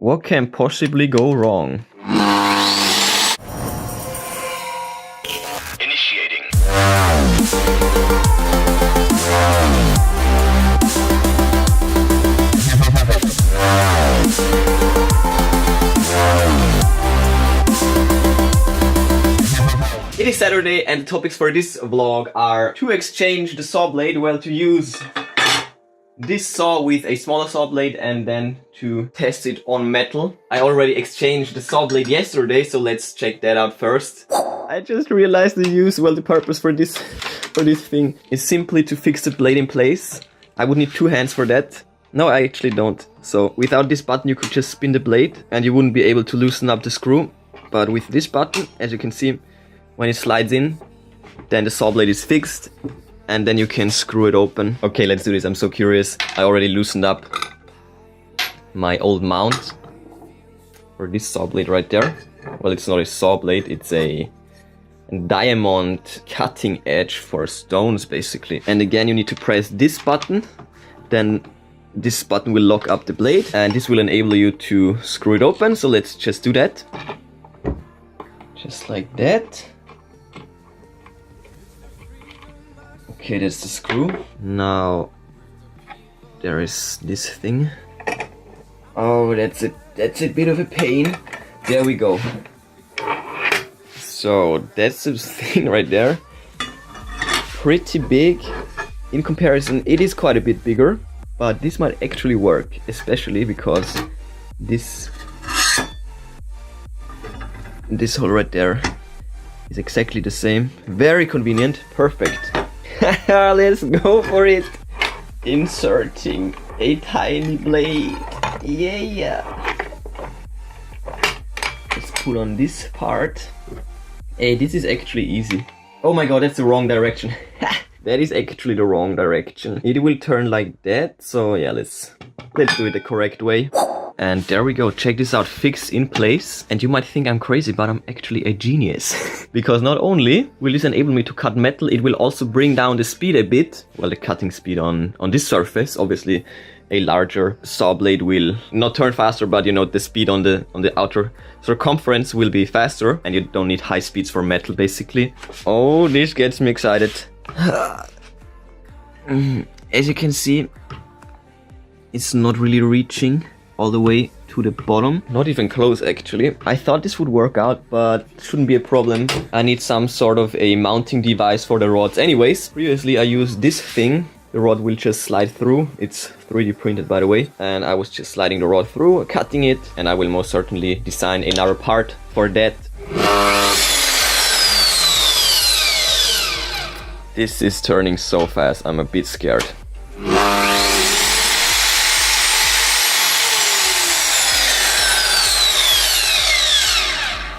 What can possibly go wrong? Initiating. It is Saturday and the topics for this vlog are to exchange the saw blade, well, to use this saw with a smaller saw blade and then to test it on metal. I already exchanged the saw blade yesterday, so let's check that out first. I just realized the purpose for this thing is simply to fix the blade in place. I would need two hands for that. No, I actually don't. So without this button you could just spin the blade and you wouldn't be able to loosen up the screw. But with this button, as you can see, when it slides in, then the saw blade is fixed and then you can screw it open. Okay, let's do this. I'm so curious. I already loosened up my old mount for this saw blade right there. Well, it's not a saw blade, it's a diamond cutting edge for stones basically. And again, you need to press this button, then this button will lock up the blade and this will enable you to screw it open. So let's just do that. Just like that. Okay, that's the screw. Now there is this thing. Oh, that's a bit of a pain. There we go. So that's the thing right there. Pretty big. In comparison, it is quite a bit bigger, but this might actually work, especially because this hole right there is exactly the same. Very convenient. Perfect. Let's go for it. Inserting a tiny blade. Yeah. Let's put on this part. Hey, this is actually easy. Oh my god, that's the wrong direction. That is actually the wrong direction. It will turn like that. So yeah, let's do it the correct way. And there we go, check this out, fixed in place. And you might think I'm crazy, but I'm actually a genius. Because not only will this enable me to cut metal, it will also bring down the speed a bit. Well, the cutting speed on this surface. Obviously, a larger saw blade will not turn faster, but you know, the speed on the outer circumference will be faster. And you don't need high speeds for metal, basically. Oh, this gets me excited. As you can see, it's not really reaching all the way to the bottom. Not even close, actually. I thought this would work out, but shouldn't be a problem. I need some sort of a mounting device for the rods. Anyways, previously I used this thing. The rod will just slide through. It's 3D printed, by the way. And I was just sliding the rod through, cutting it. And I will most certainly design another part for that. This is turning so fast, I'm a bit scared.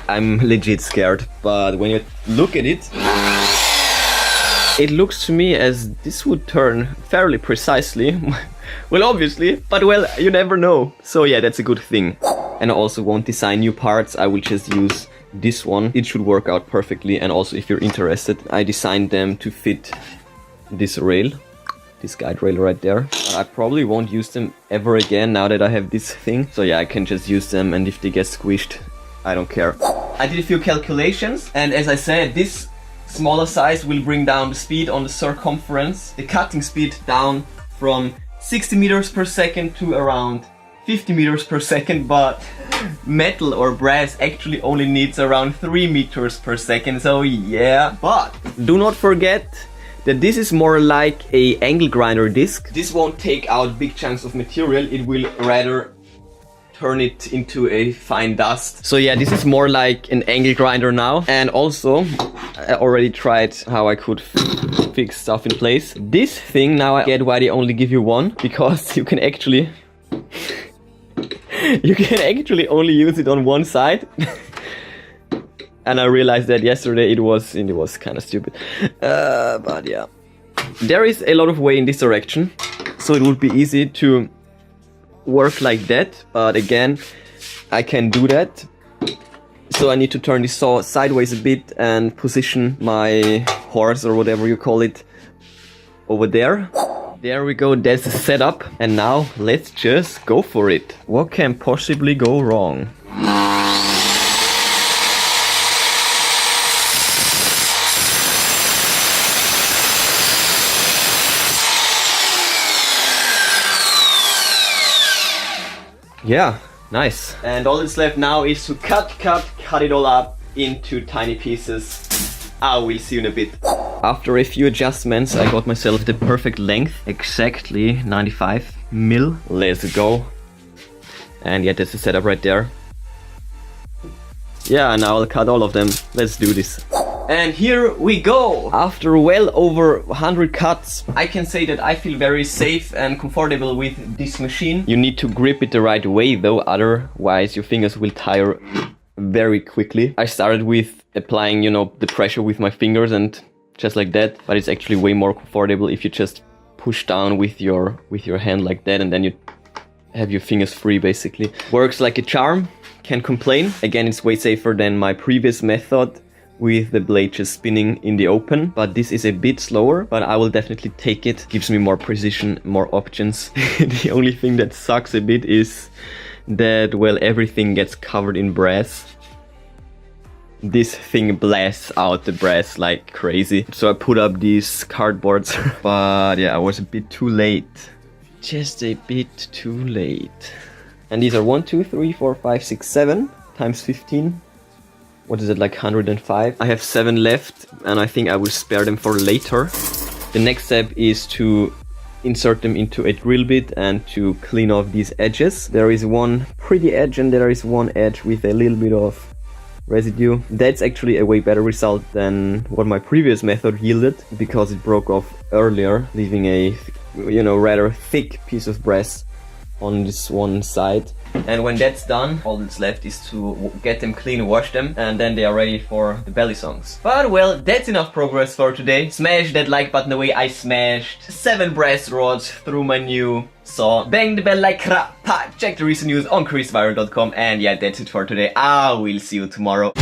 I'm legit scared, but when you look at it, it looks to me as this would turn fairly precisely. Well, obviously, but well, you never know. So yeah, that's a good thing. And I also won't design new parts, I will just use this one. It should work out perfectly, and also if you're interested, I designed them to fit this rail. This guide rail right there. I probably won't use them ever again now that I have this thing. So yeah, I can just use them, and if they get squished, I don't care. I did a few calculations, and as I said, this smaller size will bring down the speed on the circumference, the cutting speed down from 60 meters per second to around 50 meters per second, but metal or brass actually only needs around 3 meters per second, so yeah. But do not forget that this is more like a angle grinder disc. This won't take out big chunks of material, it will rather turn it into a fine dust. So yeah, this is more like an angle grinder now. And also, I already tried how I could fix stuff in place. This thing, now I get why they only give you one, because you can actually only use it on one side. And I realized that yesterday it was kind of stupid. But yeah, there is a lot of way in this direction, so it would be easy to work like that, but again, I can do that. So I need to turn the saw sideways a bit and position my horse or whatever you call it over there. There we go, that's the setup. And now let's just go for it. What can possibly go wrong? Yeah, nice. And all that's left now is to cut it all up into tiny pieces. I will see you in a bit. After a few adjustments, I got myself the perfect length, exactly 95 mil. Let's go. And yeah, that's the setup right there. Yeah, now I'll cut all of them. Let's do this. And here we go! After well over 100 cuts, I can say that I feel very safe and comfortable with this machine. You need to grip it the right way though, otherwise your fingers will tire very quickly. I started with applying, you know, the pressure with my fingers and just like that, but it's actually way more comfortable if you just push down with your hand like that, and then you have your fingers free basically. Works like a charm, can't complain. Again, it's way safer than my previous method with the blade just spinning in the open, but this is a bit slower, but I will definitely take it. Gives me more precision, more options. The only thing that sucks a bit is that, well, everything gets covered in brass. This thing blasts out the brass like crazy. So I put up these cardboards, but yeah, I was a bit too late. Just a bit too late. And these are 1, 2, 3, 4, 5, 6, 7 times 15. What is it, like 105? I have 7 left and I think I will spare them for later. The next step is to insert them into a drill bit and to clean off these edges. There is one pretty edge and there is one edge with a little bit of residue. That's actually a way better result than what my previous method yielded, because it broke off earlier, leaving a, you know, rather thick piece of brass on this one side. And when that's done, all that's left is to get them clean, wash them, and then they are ready for the belly songs. But well, that's enough progress for today. Smash that like button the way I smashed 7 brass rods through my new saw. Bang the bell like crap. Check the recent news on ChrisViral.com. And yeah, that's it for today. I will see you tomorrow.